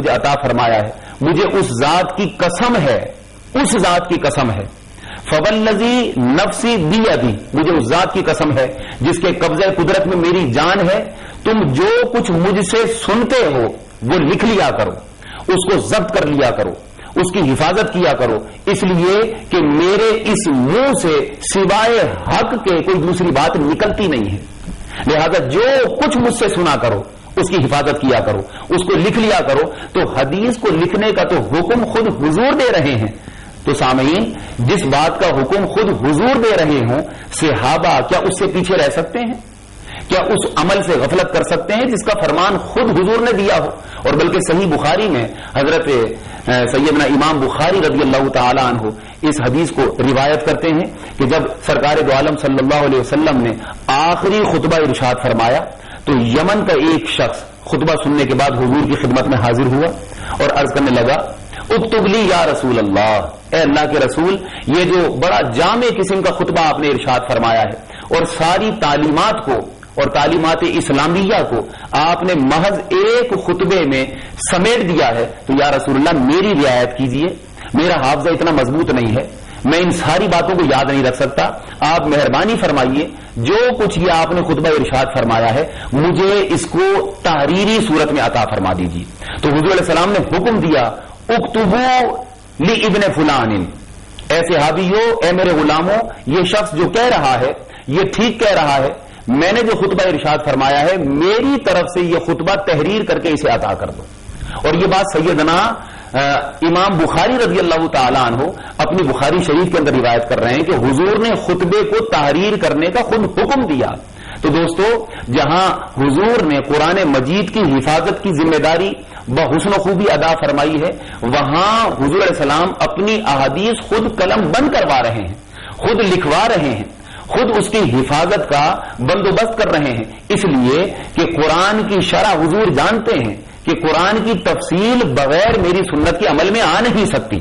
مجھے عطا فرمایا ہے، مجھے اس ذات کی قسم ہے، اس ذات کی قسم ہے، فوالذی نفسی بیدی، مجھے اس ذات کی قسم ہے جس کے قبضہ قدرت میں میری جان ہے، تم جو کچھ مجھ سے سنتے ہو وہ لکھ لیا کرو، اس کو ضبط کر لیا کرو، اس کی حفاظت کیا کرو، اس لیے کہ میرے اس منہ سے سوائے حق کے کوئی دوسری بات نکلتی نہیں ہے، لہذا جو کچھ مجھ سے سنا کرو اس کی حفاظت کیا کرو، اس کو لکھ لیا کرو۔ تو حدیث کو لکھنے کا تو حکم خود حضور دے رہے ہیں، تو سامعین جس بات کا حکم خود حضور دے رہے ہوں، صحابہ کیا اس سے پیچھے رہ سکتے ہیں؟ کیا اس عمل سے غفلت کر سکتے ہیں جس کا فرمان خود حضور نے دیا ہو؟ اور بلکہ صحیح بخاری میں حضرت سیدنا امام بخاری رضی اللہ تعالی عنہ اس حدیث کو روایت کرتے ہیں کہ جب سرکار دو عالم صلی اللہ علیہ وسلم نے آخری خطبہ ارشاد فرمایا تو یمن کا ایک شخص خطبہ سننے کے بعد حضور کی خدمت میں حاضر ہوا اور عرض کرنے لگا، اکتب لی یا رسول اللہ، اے اللہ کے رسول، یہ جو بڑا جامع قسم کا خطبہ آپ نے ارشاد فرمایا ہے اور ساری تعلیمات کو اور تعلیمات اسلامیہ کو آپ نے محض ایک خطبے میں سمیٹ دیا ہے، تو یا رسول اللہ میری رعایت کیجیے، میرا حافظہ اتنا مضبوط نہیں ہے، میں ان ساری باتوں کو یاد نہیں رکھ سکتا، آپ مہربانی فرمائیے جو کچھ یہ آپ نے خطبہ ارشاد فرمایا ہے مجھے اس کو تحریری صورت میں عطا فرما دیجیے۔ تو حضور علیہ السلام نے حکم دیا، اکتبو لی ابن فلان، اے صحابیو، اے میرے غلاموں، یہ شخص جو کہہ رہا ہے یہ ٹھیک کہہ رہا ہے، میں نے جو خطبہ ارشاد فرمایا ہے میری طرف سے یہ خطبہ تحریر کر کے اسے عطا کر دو۔ اور یہ بات سیدنا امام بخاری رضی اللہ تعالی عنہ اپنی بخاری شریف کے اندر روایت کر رہے ہیں کہ حضور نے خطبے کو تحریر کرنے کا خود حکم دیا۔ تو دوستو، جہاں حضور نے قرآن مجید کی حفاظت کی ذمہ داری بحسن و خوبی ادا فرمائی ہے، وہاں حضور علیہ السلام اپنی احادیث خود قلم بند کروا رہے ہیں، خود لکھوا رہے ہیں، خود اس کی حفاظت کا بندوبست کر رہے ہیں، اس لیے کہ قرآن کی شرح حضور جانتے ہیں کہ قرآن کی تفصیل بغیر میری سنت کے عمل میں آ نہیں سکتی،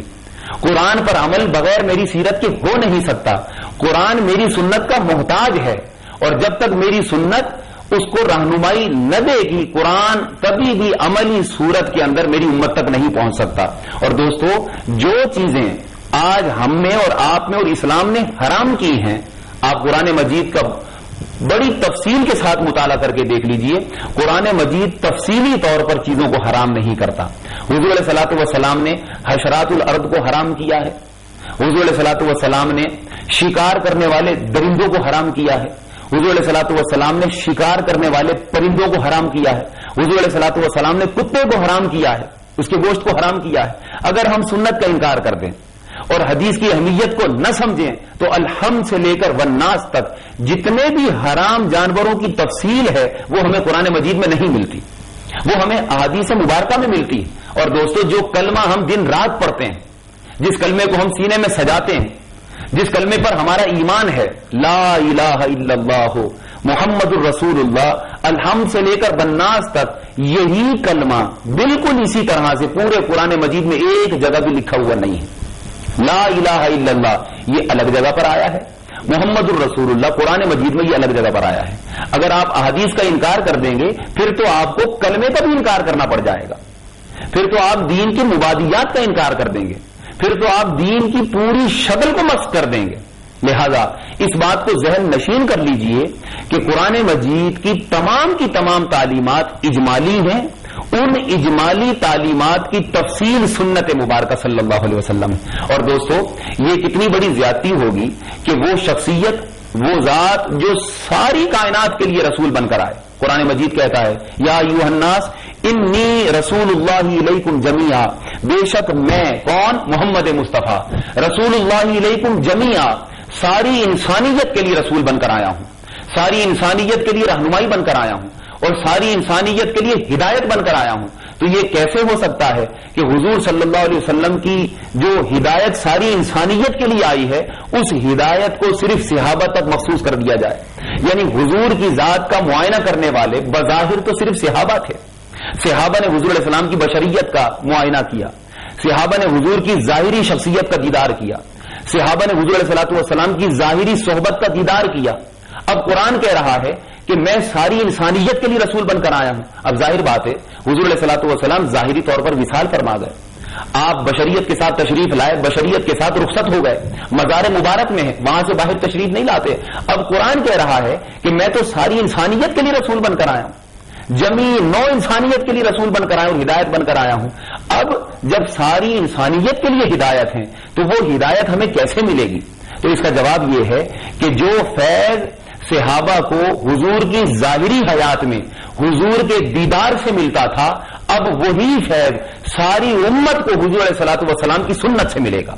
قرآن پر عمل بغیر میری سیرت کے ہو نہیں سکتا، قرآن میری سنت کا محتاج ہے، اور جب تک میری سنت اس کو رہنمائی نہ دے گی قرآن کبھی بھی عملی صورت کے اندر میری امت تک نہیں پہنچ سکتا۔ اور دوستو، جو چیزیں آج ہم میں اور آپ میں اور اسلام نے حرام کی ہیں، آپ قرآن مجید کا بڑی تفصیل کے ساتھ مطالعہ کر کے دیکھ لیجئے، قرآن مجید تفصیلی طور پر چیزوں کو حرام نہیں کرتا۔ حضور علیہ الصلوۃ والسلام نے حشرات الارض کو حرام کیا ہے، حضور علیہ الصلوۃ والسلام نے شکار کرنے والے درندوں کو حرام کیا ہے، حضور علیہ الصلوۃ والسلام نے شکار کرنے والے پرندوں کو حرام کیا ہے، حضور علیہ الصلوۃ والسلام نے کتے کو حرام کیا ہے، اس کے گوشت کو حرام کیا ہے۔ اگر ہم سنت کا انکار کر دیں اور حدیث کی اہمیت کو نہ سمجھیں تو الحمد سے لے کر والناس تک جتنے بھی حرام جانوروں کی تفصیل ہے وہ ہمیں قرآن مجید میں نہیں ملتی، وہ ہمیں احادیث مبارکہ میں ملتی۔ اور دوستو، جو کلمہ ہم دن رات پڑھتے ہیں، جس کلمے کو ہم سینے میں سجاتے ہیں، جس کلمے پر ہمارا ایمان ہے، لا الہ الا اللہ محمد الرسول اللہ، الحمد سے لے کر والناس تک یہی کلمہ بالکل اسی طرح سے پورے قرآن مجید میں ایک جگہ بھی لکھا ہوا نہیں ہے۔ لا الہ الا اللہ یہ الگ جگہ پر آیا ہے، محمد الرسول اللہ قرآن مجید میں یہ الگ جگہ پر آیا ہے۔ اگر آپ احادیث کا انکار کر دیں گے پھر تو آپ کو کلمے کا بھی انکار کرنا پڑ جائے گا، پھر تو آپ دین کے مبادیات کا انکار کر دیں گے، پھر تو آپ دین کی پوری شکل کو مسخ کر دیں گے۔ لہذا اس بات کو ذہن نشین کر لیجئے کہ قرآن مجید کی تمام تعلیمات اجمالی ہیں، ان اجمالی تعلیمات کی تفصیل سنت مبارکہ صلی اللہ علیہ وسلم۔ اور دوستو، یہ کتنی بڑی زیادتی ہوگی کہ وہ شخصیت، وہ ذات جو ساری کائنات کے لیے رسول بن کر آئے۔ قرآن مجید کہتا ہے، یا ایھا الناس انی رسول اللہ الیکم جمیعا، بے شک میں کون؟ محمد مصطفیٰ رسول اللہ الیکم جمیعا، ساری انسانیت کے لیے رسول بن کر آیا ہوں، ساری انسانیت کے لیے رہنمائی بن کر آیا ہوں، اور ساری انسانیت کے لیے ہدایت بن کر آیا ہوں۔ تو یہ کیسے ہو سکتا ہے کہ حضور صلی اللہ علیہ وسلم کی جو ہدایت ساری انسانیت کے لیے آئی ہے اس ہدایت کو صرف صحابہ تک مخصوص کر دیا جائے؟ یعنی حضور کی ذات کا معائنہ کرنے والے بظاہر تو صرف صحابہ تھے، صحابہ نے حضور علیہ السلام کی بشریت کا معائنہ کیا، صحابہ نے حضور کی ظاہری شخصیت کا دیدار کیا، صحابہ نے حضور علیہ السلام کی ظاہری صحبت کا دیدار کیا۔ اب قرآن کہہ رہا ہے کہ میں ساری انسانیت کے لیے رسول بن کر آیا ہوں۔ اب ظاہر بات ہے हुजूर अलैहिस्सलातु वस्सलाम ज़ाहिरी तौर पर विसाल फरमा गए, आप बशरियत के साथ तशरीफ लाए, बशरियत के साथ रुखसत हो गए, मज़ार मुबारक में है, वहां से बाहर तशरीफ नहीं लाते। अब कुरान कह रहा है कि मैं तो सारी इंसानियत के लिए रसूल बनकर आया हूं, जमी नौ इंसानियत के लिए रसूल बनकर आया हूं, हिदायत बनकर आया हूं। अब जब सारी इंसानियत के लिए हिदायत है तो वो हिदायत हमें कैसे मिलेगी? तो इसका जवाब ये है कि जो फैज सहाबा को हुजूर की जाहिरी हयात में हुजूर के दीदार से मिलता था, अब वही फैज सारी उम्मत को हुजूर अलैहिस्सलातु वस्सलाम की सुन्नत से मिलेगा।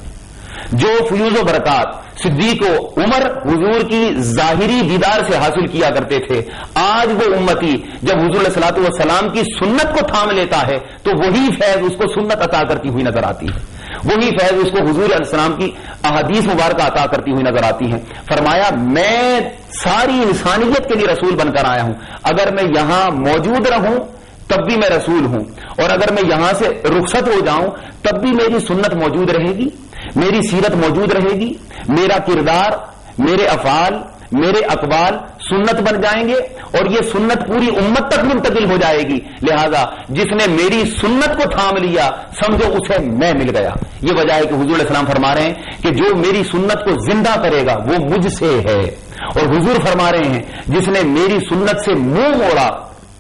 जो फयूज़ व बरक़ात सिद्दीक़ व उमर हुजूर की जाहिरी दीदार से हासिल किया करते थे, आज वो उम्मती जब हुजूर अलैहिस्सलातु वस्सलाम की सुन्नत को थाम लेता है तो वही फैज उसको सुन्नत अता करती हुई नजर आती है, वही फैज उसको हुजूर अलैहिस्सलाम की अहादीस मुबारक अता करती हुई नजर आती है। फरमाया मैं सारी इंसानियत के लिए रसूल बनकर आया हूं, अगर मैं यहां मौजूद रहूं तब भी मैं रसूल हूं, और अगर मैं यहां से रुखसत हो जाऊं तब भी मेरी सुन्नत मौजूद रहेगी, मेरी सीरत मौजूद रहेगी, मेरा किरदार, मेरे अफाल, मेरे अकवाल सुन्नत बन जाएंगे और ये सुन्नत पूरी उम्मत तक मुंतकिल हो जाएगी। लिहाजा जिसने मेरी सुन्नत को थाम लिया समझो उसे मैं मिल गया। ये वजह है कि हुजूर अलैहि सलाम फरमा रहे हैं कि जो मेरी सुन्नत को जिंदा करेगा वो मुझसे है, और हुजूर फरमा रहे हैं जिसने मेरी सुन्नत से मुंह मोड़ा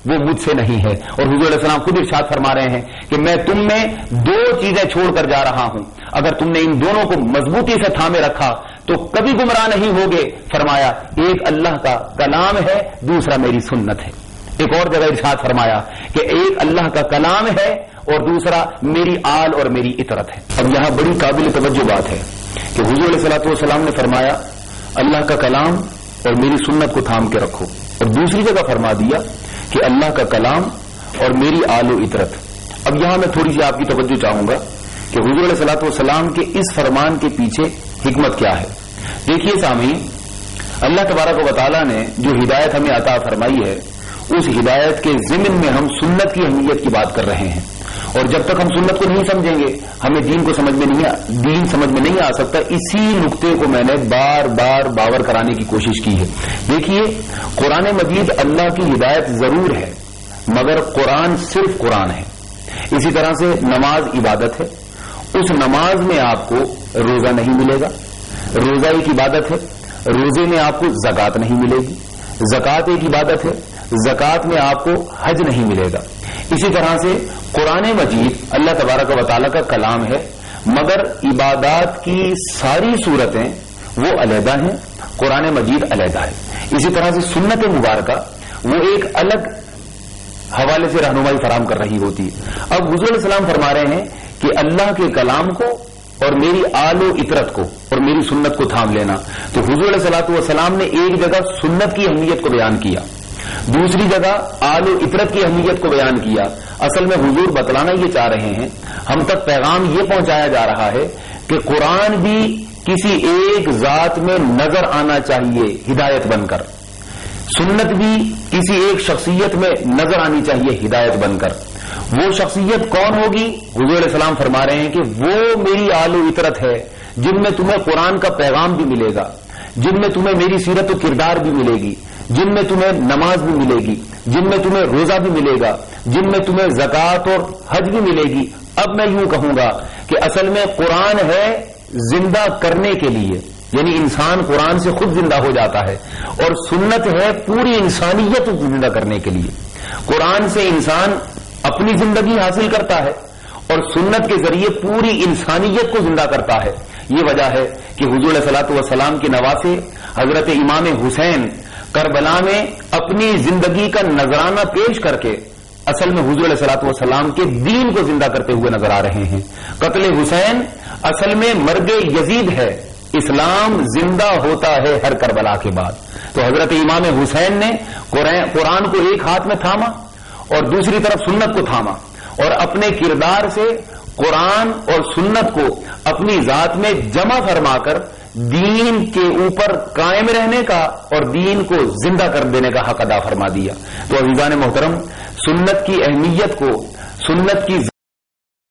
वो मुझसे नहीं है। और हुजूर अलैहि सलाम खुद इरशाद फरमा रहे हैं कि मैं तुम में दो चीजें छोड़कर जा रहा हूं, अगर तुमने इन दोनों को मजबूती से थामे रखा तो कभी गुमराह नहीं होगे। फरमाया एक अल्लाह का कलाम है, दूसरा मेरी सुन्नत है। एक और जगह इरशाद फरमाया कि एक अल्लाह का कलाम है और दूसरा मेरी आल और मेरी इतरत है। अब यहां बड़ी काबिल तवज्जो बात है कि हुजूर अलैहिस्सलातु वस्सलाम ने फरमाया अल्लाह का कलाम और मेरी सुन्नत को थाम के रखो, और दूसरी जगह फरमा दिया कि अल्लाह का कलाम और मेरी आलो इतरत। अब यहां मैं थोड़ी सी आपकी तवज्जो चाहूंगा कि हुजूर अलैहिस्सलातु वस्सलाम के इस फरमान के पीछे हिकमत क्या है। देखिए सामीन, अल्लाह तबारक व तआला ने जो हिदायत हमें अता फरमाई है उस हिदायत के ज़िम्न में हम सुन्नत की अहमियत की बात कर रहे हैं, और जब तक हम सुन्नत को नहीं समझेंगे हमें दीन समझ में नहीं आ सकता। इसी नुक्ते को मैंने बार बार बावर कराने की कोशिश की है। देखिए कुरान मजीद अल्लाह की हिदायत जरूर है, मगर कुरान सिर्फ कुरान है। इसी तरह से नमाज इबादत है, उस नमाज में आपको रोजा नहीं मिलेगा, रोजा एक इबादत है, रोजे में आपको ज़कात नहीं मिलेगी, ज़कात एक इबादत है, ज़कात में आपको हज नहीं मिलेगा। इसी तरह से कुरान मजीद अल्लाह तबारक व तआला का कलाम है, मगर इबादात की सारी सूरतें वो अलहदा हैं, कुरान मजीद अलहदा है। इसी तरह से सुन्नत मुबारका वो एक अलग हवाले से रहनुमाई फराम कर रही होती है। अब हुजूर सलाम फरमा रहे हैं कि अल्लाह के कलाम को और मेरी आलो इतरत को और मेरी सुन्नत को थाम लेना। तो हुजूर सल्लल्लाहु अलैहि वसल्लम ने एक जगह सुन्नत की अहमियत को बयान किया, दूसरी जगह आलो इतरत की अहमियत को बयान किया। असल में हुजूर बतलाना ये चाह रहे हैं, हम तक पैगाम ये पहुंचाया जा रहा है कि कुरान भी किसी एक जात में नजर आना चाहिए हिदायत बनकर, सुन्नत भी किसी एक शख्सियत में नजर आनी चाहिए हिदायत बनकर। वो शख्सियत कौन होगी? हुजूर अलैहि सलाम फरमा रहे हैं कि वो मेरी आलो इतरत है जिनमें तुम्हें कुरान का पैगाम भी मिलेगा, जिनमें तुम्हें मेरी सीरत और किरदार भी मिलेगी, जिनमें तुम्हें नमाज भी मिलेगी, जिनमें तुम्हें रोजा भी मिलेगा, जिनमें तुम्हें ज़कात और हज भी मिलेगी। अब मैं यूं कहूंगा कि असल में कुरान है जिंदा करने के लिए, यानी इंसान कुरान से खुद जिंदा हो जाता है, और सुन्नत है पूरी इंसानियत को जिंदा करने के लिए। कुरान से इंसान अपनी जिंदगी हासिल करता है और सुन्नत के जरिए पूरी इंसानियत को जिंदा करता है। ये वजह है कि हुजूर सल्लल्लाहु अलैहि वसल्लम के नवासे हजरत इमाम हुसैन करबला में अपनी जिंदगी का नजराना पेश करके असल में हुजूर सल्लल्लाहु अलैहि वसल्लम के दीन को जिंदा करते हुए नजर आ रहे हैं। कत्ल हुसैन असल में मर्गे यजीद है, इस्लाम जिंदा होता है हर करबला के बाद। तो हजरत इमाम हुसैन ने कुरान को एक हाथ में थामा और दूसरी तरफ सुन्नत को थामा, और अपने किरदार से कुरान और सुन्नत को अपनी जात में जमा फरमाकर दीन के ऊपर कायम रहने का और दीन को जिंदा कर देने का हक अदा फरमा दिया। तो अज़ीज़ान मोहतरम, सुन्नत की अहमियत को, सुन्नत की